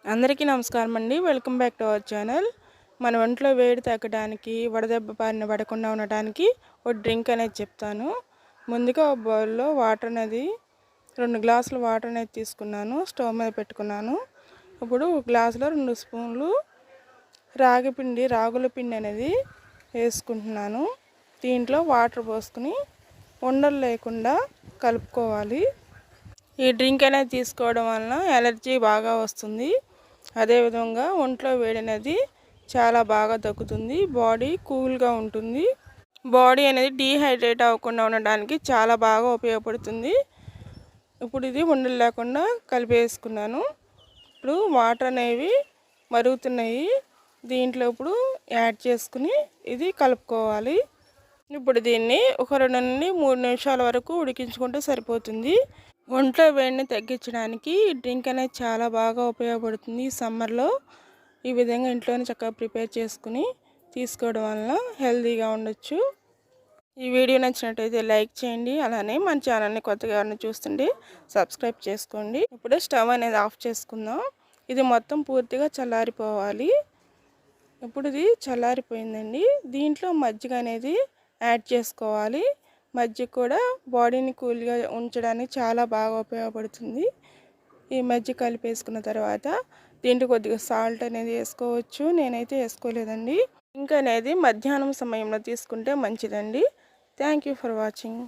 అందరికీ నమస్కారం అండి. Welcome back to our channel. మన ఒంట్లో వేడి తగ్గడానికి, వడదెబ్బ బారిన పడకుండా ఉండటానికి ఒక డ్రింక్ అనేది చెప్తాను. ముందుగా ఒక బౌల్లో వాటర్ అనేది 2 గ్లాసుల వాటర్ అనేది తీసుకున్నాను. స్టవ్ మీద పెట్టుకున్నాను. ఇప్పుడు ఒక గ్లాసులో 2 స్పూన్లు రాగుల పిండి అనేది వేసుకుంటున్నాను. దీంట్లో వాటర్ పోసుకుని ఉండలు లేకుండా కలుపుకోవాలి. ఈ డ్రింక్ అనేది తీసుకోవడం వలన ఎలర్జీ బాగా వస్తుంది. అదేవిధంగా ఒంట్లో వేడి అనేది చాలా బాగా తగ్గుతుంది. బాడీ కూల్గా ఉంటుంది. బాడీ అనేది డీహైడ్రేట్ అవ్వకుండా ఉండడానికి చాలా బాగా ఉపయోగపడుతుంది. ఇప్పుడు ఇది ఉండలు లేకుండా కలిపేసుకున్నాను. ఇప్పుడు వాటర్ అనేవి మరుగుతున్నాయి. దీంట్లో ఇప్పుడు యాడ్ చేసుకుని ఇది కలుపుకోవాలి. ఇప్పుడు దీన్ని ఒక 2 నుండి 3 నిమిషాల వరకు ఉడికించుకుంటే సరిపోతుంది. ఒంట్లో వేడిని తగ్గించడానికి ఈ డ్రింక్ అనేది చాలా బాగా ఉపయోగపడుతుంది. ఈ సమ్మర్లో ఈ విధంగా ఇంట్లోనే చక్కగా ప్రిపేర్ చేసుకుని తీసుకోవడం వలన హెల్తీగా ఉండొచ్చు. ఈ వీడియో నచ్చినట్టయితే లైక్ చేయండి. అలానే మన ఛానల్ని కొత్తగా ఎవరైనా చూస్తుంటే సబ్స్క్రైబ్ చేసుకోండి. ఇప్పుడు స్టవ్ అనేది ఆఫ్ చేసుకుందాం. ఇది మొత్తం పూర్తిగా చల్లారిపోవాలి. ఇప్పుడు ఇది చల్లారిపోయిందండి. దీంట్లో మజ్జిగ అనేది యాడ్ చేసుకోవాలి. మజ్జిగ కూడా బాడీని కూల్గా ఉంచడానికి చాలా బాగా ఉపయోగపడుతుంది. ఈ మజ్జిగ కలిపేసుకున్న తర్వాత దీంట్లో కొద్దిగా సాల్ట్ అనేది వేసుకోవచ్చు. నేనైతే వేసుకోలేదండి. డ్రింక్ అనేది మధ్యాహ్నం సమయంలో తీసుకుంటే మంచిదండి. Thank you for watching.